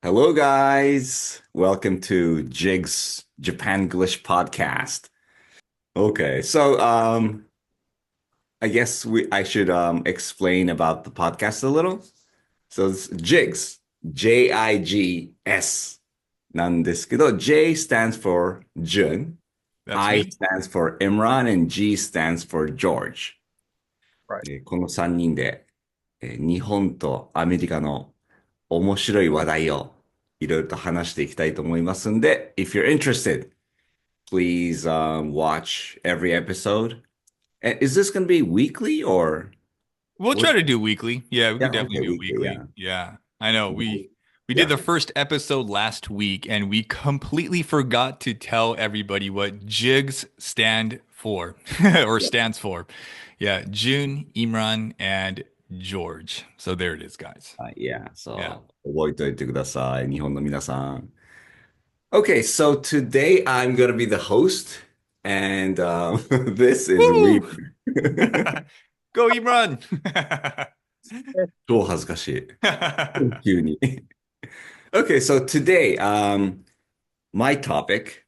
Hello, guys. Welcome to Jig's Japanglish podcast. Okay, I guess I should explain about the podcast a little. So it's Jigs, Jigs なんですけど、J stands for Jun, That's I me. stands for Imran, and G stands for George. Right. この3人で、日本とアメリカの面白い話題をいろいろと話していきたいと思いますんで、if you're interested, please watch every episode. And is this going to be weekly or We'll what? try to do weekly. Yeah, we Yeah, could definitely okay, do it weekly, weekly. yeah. Yeah. I know. We did Yeah. the first episode last week and we completely forgot to tell everybody what JIGS stand for or Yeah. stands for. Yeah, June, Imran, and George. So there it is, guys. Yeah, Yeah. 覚えておいてください、日本の皆さん。Okay, so today I'm going to be the host, and this is Woo! weird. Go, Imran. 超恥ずかしい。急に。Okay, so today, my topic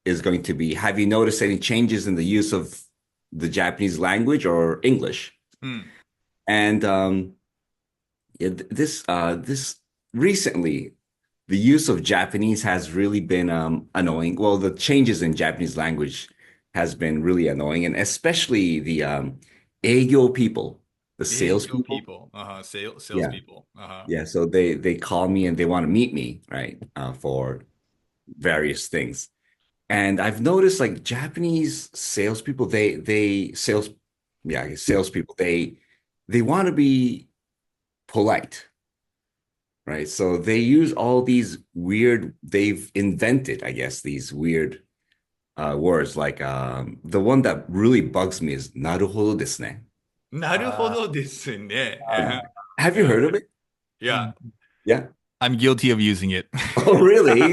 is going to be, have you noticed any changes in the use of the Japanese language or English? Hmm. And yeah, this recently, the use of Japanese has really been annoying. Well, the changes in Japanese language has been really annoying, and especially the 営業 people, the sales Dago people. people. Yeah, Salespeople. yeah. So they call me and they want to meet me, right? For various things. And I've noticed like Japanese salespeople, they sales, yeah, I guess salespeople, they want to be polite, right? So they use all these weird, they've invented, I guess, these weird words. Like the one that really bugs me is なるほどですね. なるほどですね。Yeah. Uh-huh. Have you Yeah. heard of it? Yeah. Yeah. I'm guilty of using it. Oh, really?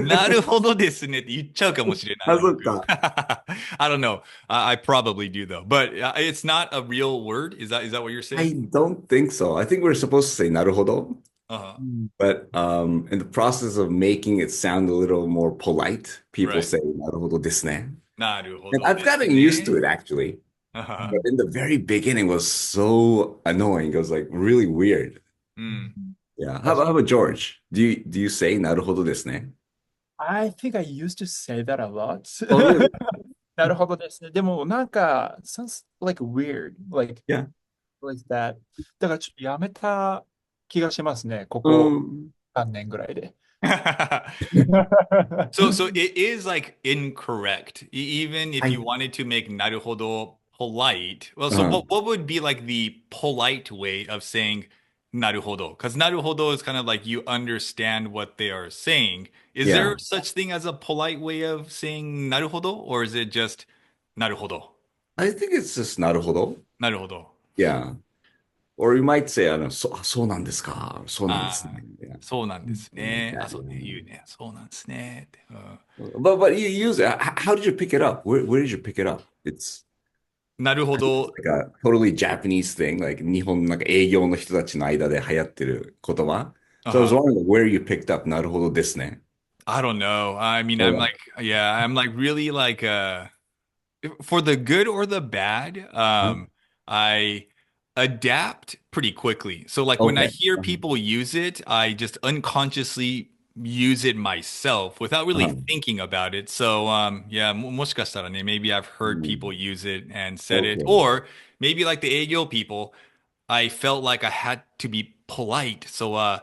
なるほどですねって言っちゃうかもしれない、僕。そっか。I don't know. I probably do though. But it's not a real word. Is that what you're saying? I don't think so. I think we're supposed to say なるほど. Uh-huh. But in the process of making it sound a little more polite, people Right. say なるほどですね. なるほ And ど I've です gotten used to ね。it actually. Uh-huh. But in the very beginning it was so annoying. It was like really weird. うん。Yeah. How about George? Do you say なるほどですね? I think I used to say that a lot. Oh, really? なるほどですね。でもなんか sounds like weird, Yeah. like that. だからちょっとやめた気がしますね。ここ Um, 3年ぐらいで。So it is like incorrect. Even if you I wanted to make なるほど polite. Well, so uh, what would be like the polite way of saying なるほど? Because なるほど is kind of like you understand what they are saying. Is yeah. there such thing as a polite way of saying なるほど, or is it just なるほど? I think it's just なるほど. なるほど. Yeah. Or you might say そうなんですか? そうなんですね. ああ、Yeah. そうなんですね。Yeah, あ、そうね、yeah. 言うね。そうなんですね。ってうん But you use it. How did you pick it up? Where did you pick it up? It's なるほ I think it's ど like a totally Japanese thing, like 日本の営業の人たちの間で流行ってる言葉. So I was Uh-huh. wondering where you picked up なるほどですね. I don't know. I mean, Oh, I'm yeah. like, yeah, I'm like really like for the good or the bad, Huh? I adapt pretty quickly. So like when I Okay. hear Uh-huh. people use it, I just unconsciously use it myself without really Uh-huh. thinking about it. So yeah, もしかしたらね, maybe I've heard Mm. people use it and said it, Okay. or maybe like the Ayo people, I felt like I had to be polite. So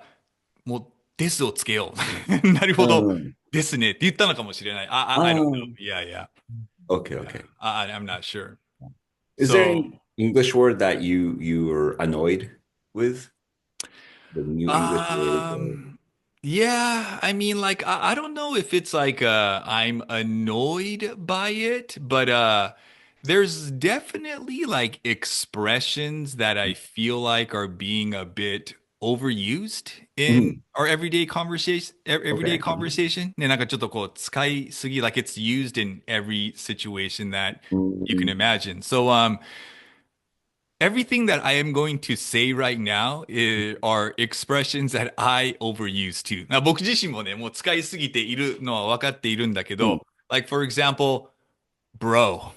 もう、ですをつけよう。なるほど。Um, ですねって言ったのかもしれない。I don't know. um, Yeah, yeah. okay, Yeah. okay. I'm not sure. Is there So, any English word that you were annoyed with? The new English word? yeah, I mean, like, I don't know if it's like I'm annoyed by it, but there's definitely like expressions that I feel like are being a bit overused in Mhm. our everyday conversation, everyday Okay. conversation. ね、なんかちょっとこう使いすぎ, like it's used in every situation that you can Mhm. imagine. So, everything that I am going to say right now are expressions that I overuse too. 僕自身もね、もう使いすぎているのは分かっているんだけど、like for example, bro.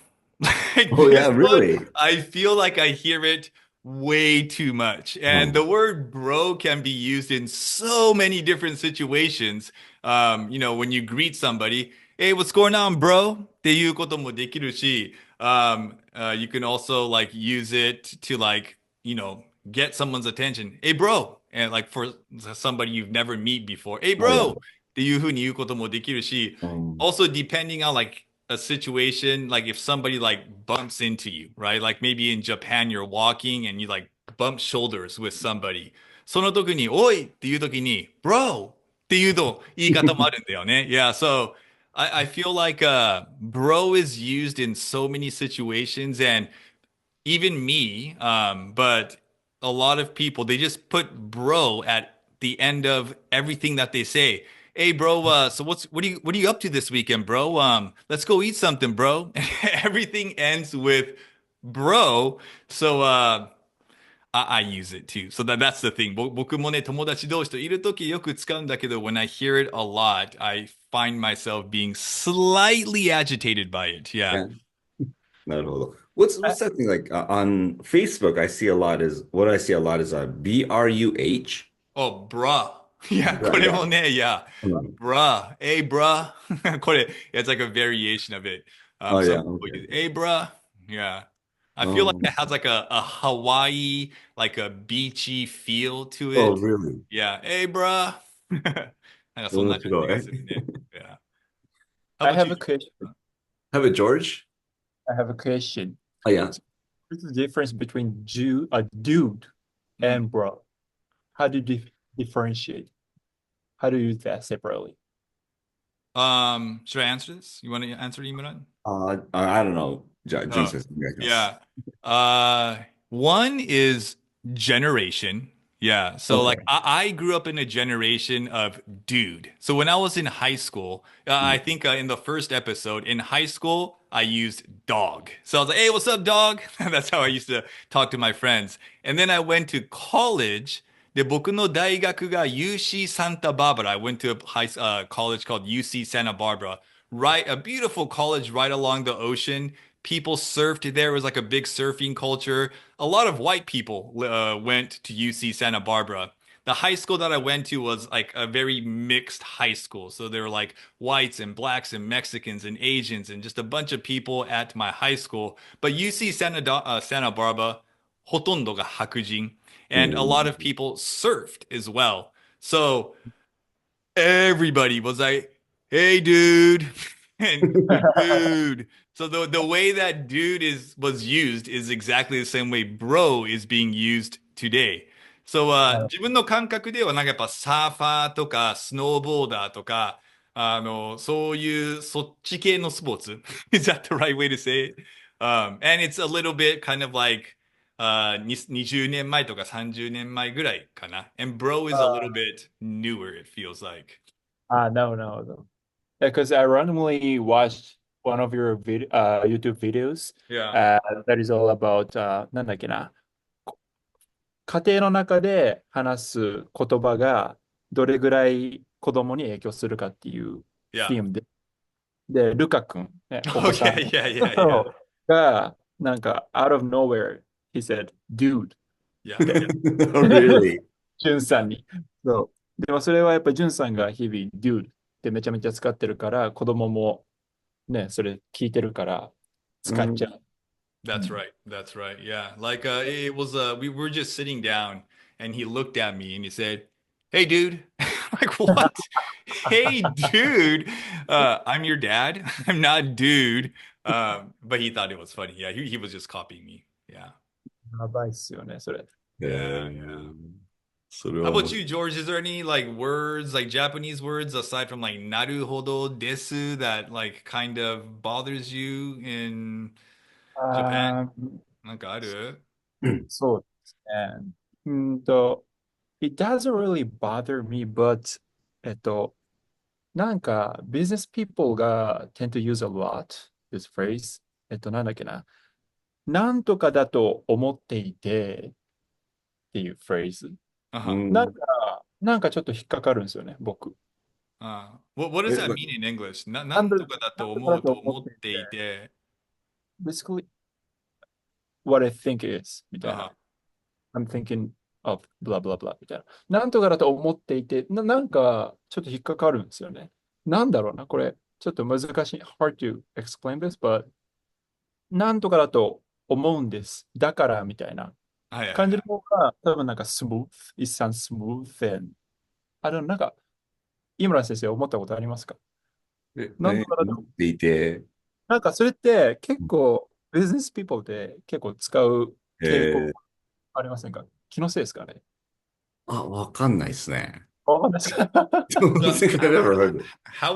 Like Oh this yeah, one, really? I feel like I hear it way too much. And the word bro can be used in so many different situations. When you greet somebody, hey, what's going on, bro? っていうこともできるし、you can also like use it to like, get someone's attention. Hey, bro. And like for somebody you've never meet before. Hey, Oh yeah. bro. っていうふうに言うこともできるし、Um, also depending on like a situation, like if somebody like bumps into you, right? Like maybe in Japan you're walking and you like bump shoulders with somebody. その時に、おいっていう時に、bro っていうと言い方もあるんだよね。Yeah, so I feel like bro is used in so many situations and even me, but a lot of people they just put bro at the end of everything that they say. Hey bro, so what are you up to this weekend, bro? Let's go eat something, bro. Everything ends with bro. So I use it too. So that's the thing. 僕もね、友達同士といるときよく使うんだけど、when I hear it a lot, I find myself being slightly agitated by it. Yeah. yeah, not at all. What's that thing like on Facebook? I see a lot is what I see a lot is BRUH. Oh, bruh. いや、こ Right, れ yeah. もね、いや、Um, bruh, hey, bruh. これ、it's like a variation of it. Oh Some yeah, people okay. use, hey, bruh. Yeah. I feel like Oh, it has like a Hawaii, like a beachy feel to oh it. really? Yeah, hey, bruh. なんかそんな感じがするね。Yeah. How I about have you? a question. Have it, George? I have a question. Oh yeah. What's the difference between dude Mhm. and bro? How do you differentiate? How do you use that separately? Should I answer this? You want to answer, Imran? I don't know. Jun Oh, says, I guess. yeah. Uh, one is generation. Yeah. So like Okay. I grew up in a generation of dude. So when I was in high school, I Mm. think in the first episode in high school, I used dog. So I was like, "Hey, what's up, dog?" That's how I used to talk to my friends. And then I went to college. で、僕の大学が UC Santa Barbara. I went to a college called UC Santa Barbara. Right, a beautiful college right along the ocean. People surfed there. It was like a big surfing culture. A lot of white people went to UC Santa Barbara. The high school that I went to was like a very mixed high school. So there were like whites and blacks and Mexicans and Asians and just a bunch of people at my high school. But UC Santa Barbara, ほとんどが白人. And a lot Mm. of people surfed as well. So everybody was like, "Hey, dude," and dude. So the way that dude is was used is exactly the same way bro is being used today. So 自分の感覚ではなんかやっぱサーファーとかスノーボーダーとかそういうそっち系のスポーツ Is that the right way to say it? And it's a little bit kind of like 20年前とか30年前ぐらいかな. And bro is a little bit newer, it feels like. No, no, no. Because I randomly watched one of your YouTube videos Yeah. that is all about なんだっけな、家庭の中で話す言葉がどれぐらい子供に影響するかっていうフ Yeah. ィルムで、ルカ君、ね、お Oh, 子さ yeah, ん yeah, yeah, yeah. が、なんか、out of nowhere, he said, dude っ Yeah. て、Oh, really? ジュンさんに。そう。でもそれはやっぱりジュンさんが日々、dude ってめちゃめちゃ使ってるから、子供もね、それ聞いてるから使っちゃ Mm. う。う That's ん right. That's right. Yeah. Like it was we were just sitting down and he looked at me and he said, "Hey dude." Like what? Hey dude. I'm your dad. I'm not dude. But he thought it was funny. Yeah, he was just copying me. Yeah. やばいっすよね、それ。Yeah, yeah. それ How は面 about 白い。you, George? Is there any like words, like Japanese words aside from like naruhodo desu that like kind of bothers you in Japan? なんかある？そうですね。it doesn't really bother me, but なんか、business people が tend to use a lot this phrase. なんだっけな。なんとかだと思っていてっていうフレーズ。なんかちょっと引っかかるんですよね、僕。What does that But- mean in English? ななんとんとかだとなんとかだと思うと思っていて、思っていて、basically what I think is みたいな。あ I'm thinking of blah blah blah みたいな。なんとかだと思っていて、なんかちょっと引っかかるんですよね。なんだろうな、これ、ちょっと難しい。hard to explain this, but なんとかだと思うんです。だからみたいな感じのはいはいはい。方が、多分なんか smooth, it sounds smooth and, なんか、井村先生思ったことありますか？なんとかだと、持っていて、なんかそれって結構、business people で結構使う傾向えー、ありませんか？気のせいですかね？わかんないですね。わかんないですか？ Don't So, think I've ever heard it. how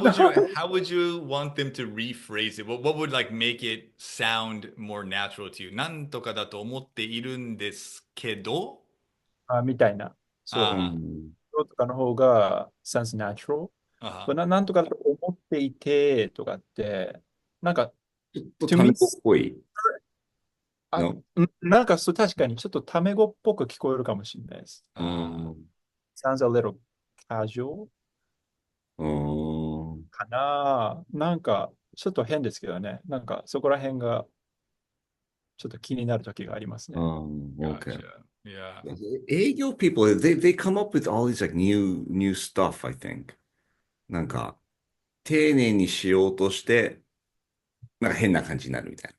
would you want them to rephrase it? What would like make it sound more natural to you? なんとかだと思っているんですけど、みたいな。うそう。あん。そうとかの方が sounds natural。あ、なんとかと思っていてとかって、なんか、ちょっと to タメ me, 語っぽいの。なんか確かにちょっとタメ語っぽく聞こえるかもしれないです。うあん。sounds a little casual うん。かな。なんか、ちょっと変ですけどね。なんか、そこら辺がちょっと気になる時がありますね。Okay. gotcha. Yeah. 営業 people, they come up with all these like new stuff, I think. なんか、丁寧にしようとして、なんか変な感じになるみたい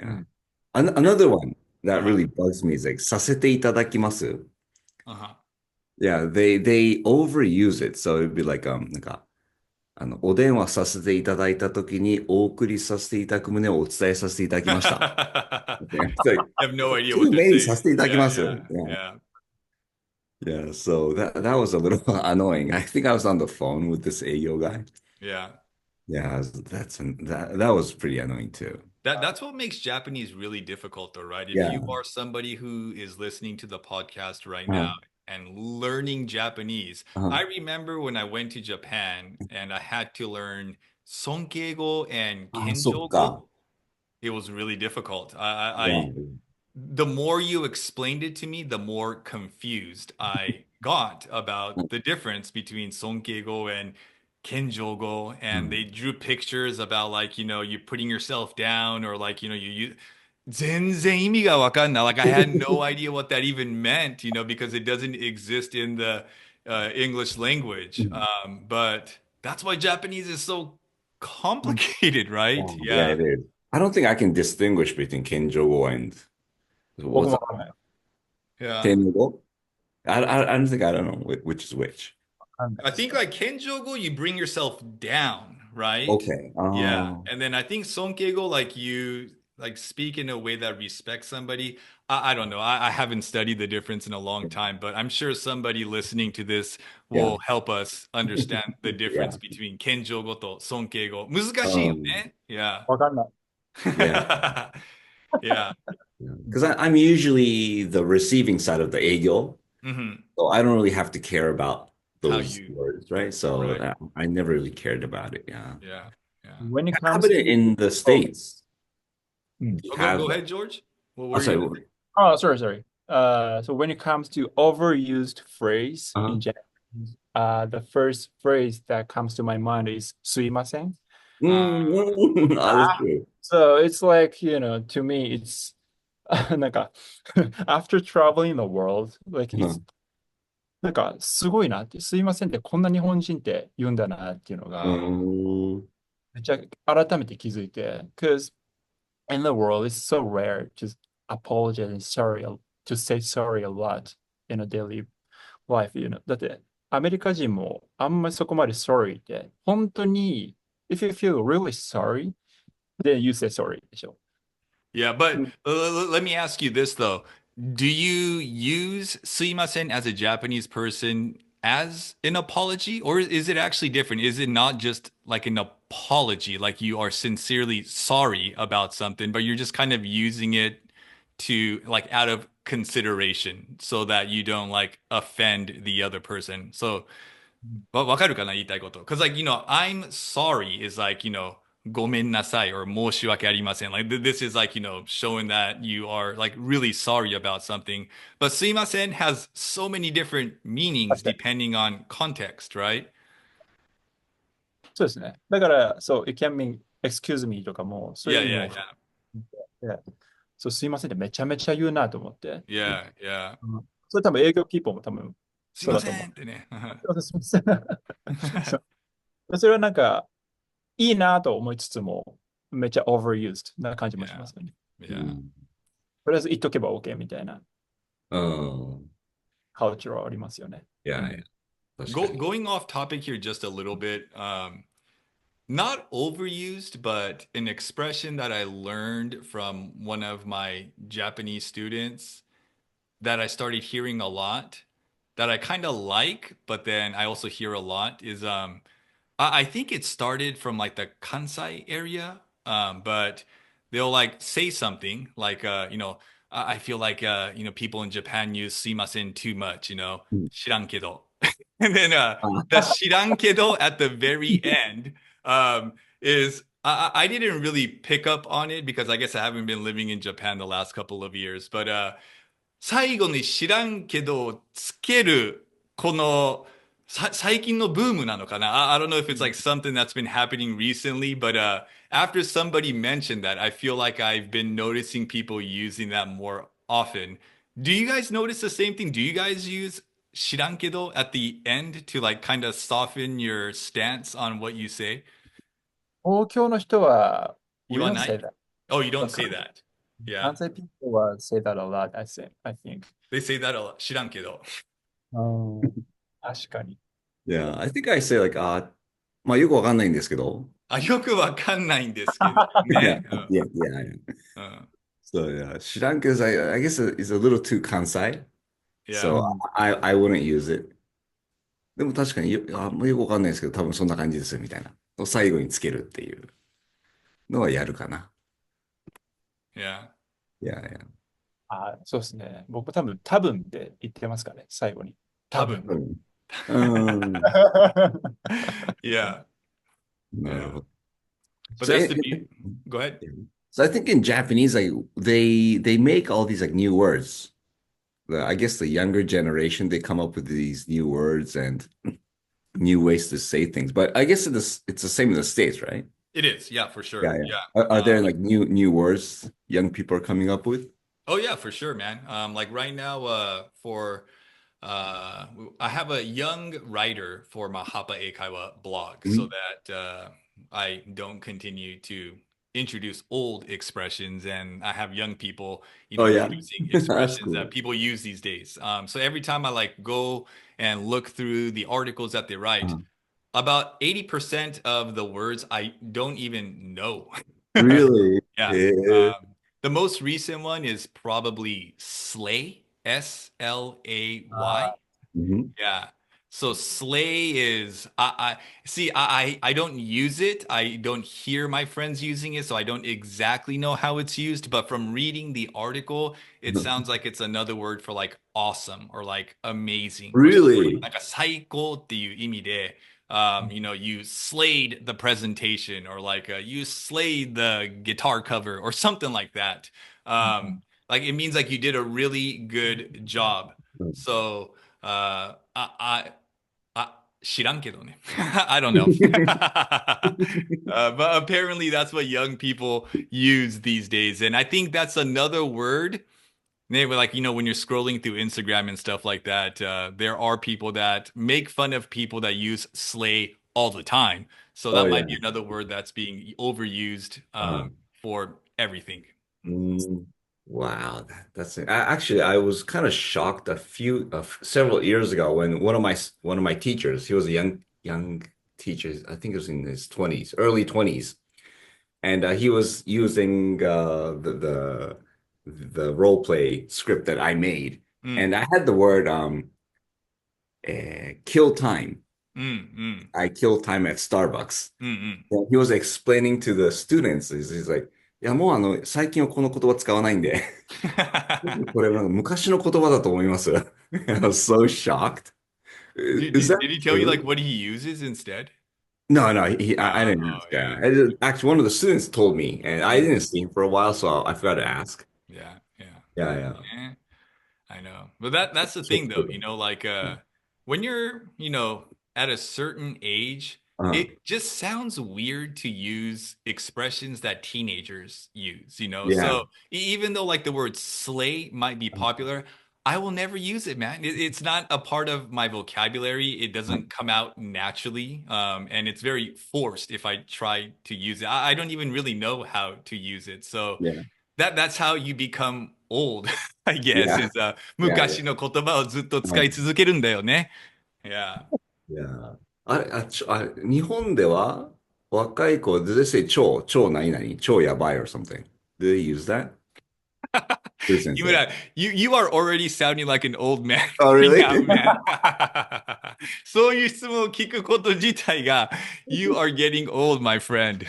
な。うん。Another one that Uh-huh. really bugs me is like, させていただきます。Uh-huh. Yeah, they overuse it. So it'd be like, なんか、お電話させていただいたときに、お送りさせていただく旨をお伝えさせていただきました。Okay. It's like, I have no idea 丁 what they're 寧にさ saying. せていただき Yeah, ます。yeah, Yeah. yeah. Yeah, so that was a little annoying. I think I was on the phone with this Ayo guy. Yeah. Yeah, that was pretty annoying too. That's what makes Japanese really difficult though, right? If you Yeah. are somebody who is listening to the podcast right Uh, now and learning Japanese, uh, I remember when I went to Japan and I had to learn Sonkeigo and そっか。Kenjogo. It was really difficult. Yeah. The more you explained it to me, the more confused I got about the difference between Sonkeigo and Kenjogo. And they drew pictures about like, you putting yourself down or like, you 全然意味がわかんない. Like I had no idea what that even meant, because it doesn't exist in the English language. But that's why Japanese is so complicated, right? Yeah, Yeah. it is. I don't think I can distinguish between Kenjogo and 僕 what's も that? わかんない。わ Yeah. Tenjogo? I don't know which is which. かんない I です。think like Kenjogo, you bring yourself down, right? Okay. Yeah. And then I think Sonkeigo, like you like speak in a way that respects somebody. I don't know. I haven't studied the difference in a long time, but I'm sure somebody listening to this Yeah. will help us understand the difference Yeah. between Kenjogo to Sonkeigo. 難しいよ Um, ね. Yeah. わかんない。yeah. Yeah. Because I'm usually the receiving side of the egyo, hmm so I don't really have to care about How those you, words, right? So right. I never really cared about it. Yeah. Yeah. Yeah. When it How comes about it to, in the oh, States? うん。Do you Oh, have, go ahead, George. What oh, were you sorry. gonna say? Oh, sorry. So when it comes to overused phrase Uh-huh. in Japanese, the first phrase that comes to my mind is すいません. That's Ah, true. so it's like, to me, it's なんか after traveling the world, like Uh-huh. it's なんかすごいなって、すいませんってこんな日本人って言うんだなっていうのが、めっちゃ改めて気づいて、because in the world, it's so rare to apologize and sorry, to say sorry a lot in a daily life, だって、アメリカ人もあんまりそこまで sorry って、本当に、if you feel really sorry, then you say sorry でしょ。Yeah, but let me ask you this though. Do you use suimasen as a Japanese person as an apology, or is it actually different? Is it not just like an apology, like you are sincerely sorry about something, but you're just kind of using it to like out of consideration so that you don't like offend the other person? So わかるかな言いたいこと。Because like, I'm sorry is like, ごめんなさい or 申し訳ありません. Like this is like, showing that you are like really sorry about something. But すいません has so many different meanings 確かに。depending on context, right? そうですね。だから、そう、it can mean excuse me とかも、そうい Yeah, う意味 yeah, も yeah. 含めて、そう、すいませんってめちゃめちゃ言うなと思って。Yeah, yeah. それ多分営業ピーポーも多分すいまそうだと思う。せんってね。すいません。そうそれはなんか、いいなと思いつつも、めっちゃ overused な感じもし Yeah, ますよね。yeah. とりあえず言っとけば OK みたいなうん。カルチャーはありますよね。いやいや、確かに。Going off topic here just a little bit. Not overused, but an expression that I learned from one of my Japanese students that I started hearing a lot that I kind of like, but then I also hear a lot is I think it started from like the Kansai area, but they'll like say something like I feel like people in Japan use すいません too much, うん。知らんけど. And then the あ、知らんけど at the very end is I didn't really pick up on it because I guess I haven't been living in Japan the last couple of years, but 最後に知らんけどつけるこの最近のブームなのかな? I don't know if it's like something that's been happening recently, but after somebody mentioned that, I feel like I've been noticing people using that more often. Do you guys notice the same thing? Do you guys use 知らんけど at the end to like kind of soften your stance on what you say? 東京の人は、we don't 言わな say い? that. Oh, you don't 関 say that. Yeah. 西 people は say that a lot, I think. They say that a lot. 知らんけど. うん、確かに。Yeah, I think I say like, まあよくわかんないんですけど。あ、よくわかんないんですけど Yeah, ね。yeah, yeah. うん。うん。So yeah, 知らん because I guess it's a little too kansai. う Yeah. So ん、I wouldn't use it. でも確かにもうよくわかんないですけど、多分そんな感じですよみたいな。最後につけるっていうのはやるかな。Yeah. いやいや。あ、そうですね。僕多分って言ってますかね、最後に。多分。多分。うん。Yeah. なる Yeah. ほど。But So, that's the beauty. Go ahead. so I think in Japanese, like they make all these like new words. I guess the younger generation they come up with these new words and new ways to say things. But I guess it's the same in the States, right? It is. Yeah, for Yeah, sure. yeah. Yeah. Are there like new words young people are coming up with? Oh yeah, for sure, man. Like right now, for I have a young writer for my Hapa Eikaiwa blog so Mhm. that I don't continue to introduce old expressions and I have young people, Oh yeah, using that's expressions that cool. people use these days. So every time I like go and look through the articles that they write, Uh, about 80% of the words I don't even know. really? Yeah. Yeah. The most recent one is probably Slay, Slay. あ、Mhm. Yeah. So slay is I see I don't use it. I don't hear my friends using it, so I don't exactly know how it's used, but from reading the article, it sounds like it's another word for like awesome or like amazing or something. Really? なんか最高っていう意味で you slayed the presentation or like you slayed the guitar cover or something like that. Like it means like you did a really good job. So I 知らんけどね. I don't know. But apparently that's what young people use these days. And I think that's another word. Like, when you're scrolling through Instagram and stuff like that, there are people that make fun of people that use slay all the time. So Oh that yeah. might be another word that's being overused Uh, for everything. mm, wow, that's it. Actually, I was kind of shocked several years ago when one of my teachers, he was a young teacher, I think it was in his 20s, early 20s, and he was using the role play script that I made, うん、and I had the word kill time. うん、うん、I kill time at Starbucks. うん、うん。And he was explaining to the students, he's like, いや、もう最近はこの言葉使わないんで、これなんか昔の言葉だと思います。I was so shocked. Did, Is did, that did he tell you like true? what he uses instead? No, no, I didn't Oh, ask. yeah. Actually, one of the students told me, and I didn't see him for a while, so I forgot to ask. Yeah, yeah. Yeah, yeah. Eh, I know. But that's the thing though, like when you're, at a certain age, Uh, it just sounds weird to use expressions that teenagers use. yeah. So even though like the word slay might be popular, I will never use it, man. It's not a part of my vocabulary. It doesn't come out naturally. And it's very forced if I try to use it. I don't even really know how to use it. So Yeah. that's how you become old, I guess, Yeah. is Yeah, yeah. 昔の言葉をずっと使い続けるんだよね。Yeah. Yeah. 日本では若い子、do they say 超何々超やばい or something? Do they use that? 先生。Imran, you are already sounding like an old man Oh, right really? now, man. そういう質問を聞くこと自体が You are getting old, my friend.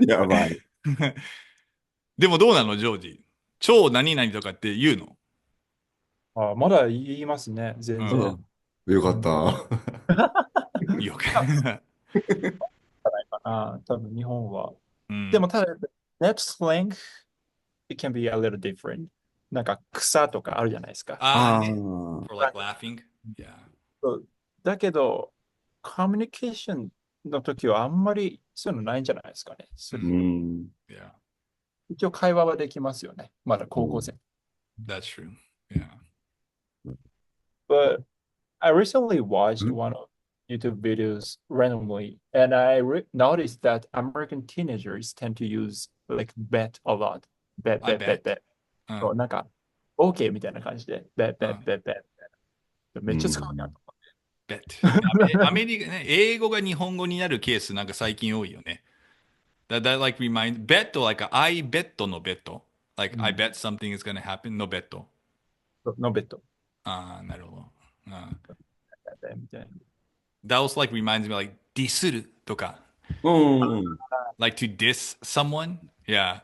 やばい。でもどうなの、ジョージ。超何々とかって言うの？まだ言いますね、全うん然。よかった。よく。多分日本は。うんでもただ、that slang, it can be a little different. なんか草とかあるじゃないですか。あーね。あ For like laughing. Yeah. そうだけど、コミュニケーションの時はあんまりそういうのないんじゃないですかね。ーうん。Yeah. 一応会話はできますよね。まだ高校生。That's true. Yeah. But I recently watched Mhm. one of YouTube videos randomly, and I noticed that American teenagers tend to use like bet a lot. Bet, I bet, bet, bet. うんそうなんか、OK みたいな感じで、bet, bet, bet, bet. めっちゃ使うなと思って。 Bet. アメリカね、英語が日本語になるケースなんか最近多いよね。That like remind bet like I bet の bet. Like I bet something is gonna happen の bet. のベッド。ああ、なるほど。みたいな。That also like reminds me like ディスるとか。うん。Like to diss someone. Yeah.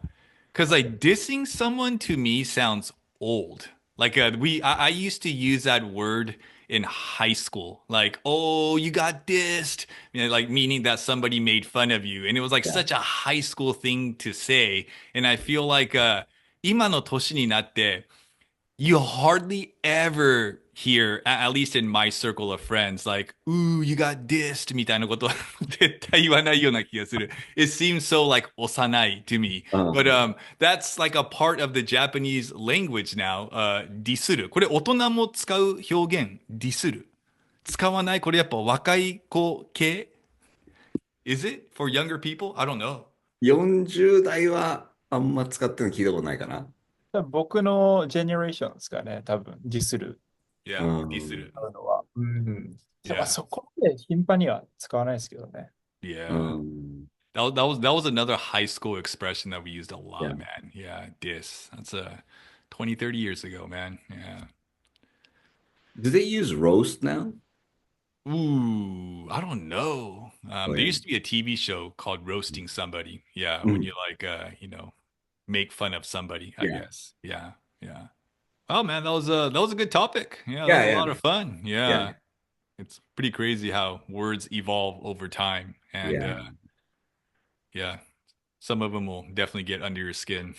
Because like dissing someone to me sounds old. Like I used to use that word in high school. Like, oh, you got dissed. Like meaning that somebody made fun of you. And it was like such a high school thing to say. And I feel like 今の年になって you hardly ever hear, at least in my circle of friends, like, ooh, you got dissed みたいなことは絶対言わないような気がする。It seems so like 幼い to me. But that's like a part of the Japanese language now. ディスる。これ大人も使う表現。ディスる。使わない。これやっぱ若い子系 Is it for younger people? I don't know. 40代はあんま使ってるの聞いたことないかな。多分僕のジェネレーションですかね、多分、ディスる Yeah, ディスる。のは。Yeah. まあそこまで頻繁には使わないですけどね。Yeah. うん。That was another high school expression that we used a lot, Yeah. man. Yeah, diss. That's 20, 30 years ago, man. Yeah. Do they use roast now? Ooh, I don't know. Oh, There yeah. used to be a TV show called Roasting Somebody. Yeah, Mhm. when you like, make fun of somebody, I Yeah. guess. Yeah, yeah. Oh man, that was a good topic. Yeah, that Yeah, was a yeah. lot of fun. Yeah. Yeah. It's pretty crazy how words evolve over time, and Yeah. yeah, some of them will definitely get under your skin.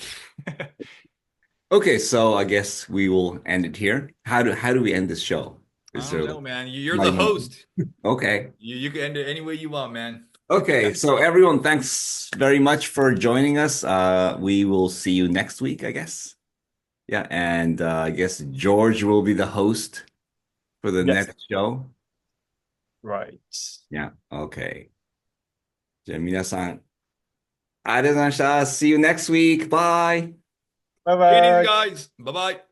Okay, so I guess we will end it here. How do we end this show? I Is don't there know, man. You're my the moment? host. Okay. You can end it any way you want, man. Okay, so everyone, thanks very much for joining us. We will see you next week, I guess. Yeah, and I guess George will be the host for the Yes. next show. Right. Yeah, okay. じゃあ皆さん、ありがとうございました。See you next week. Bye. Bye Okay, bye. guys. Bye bye.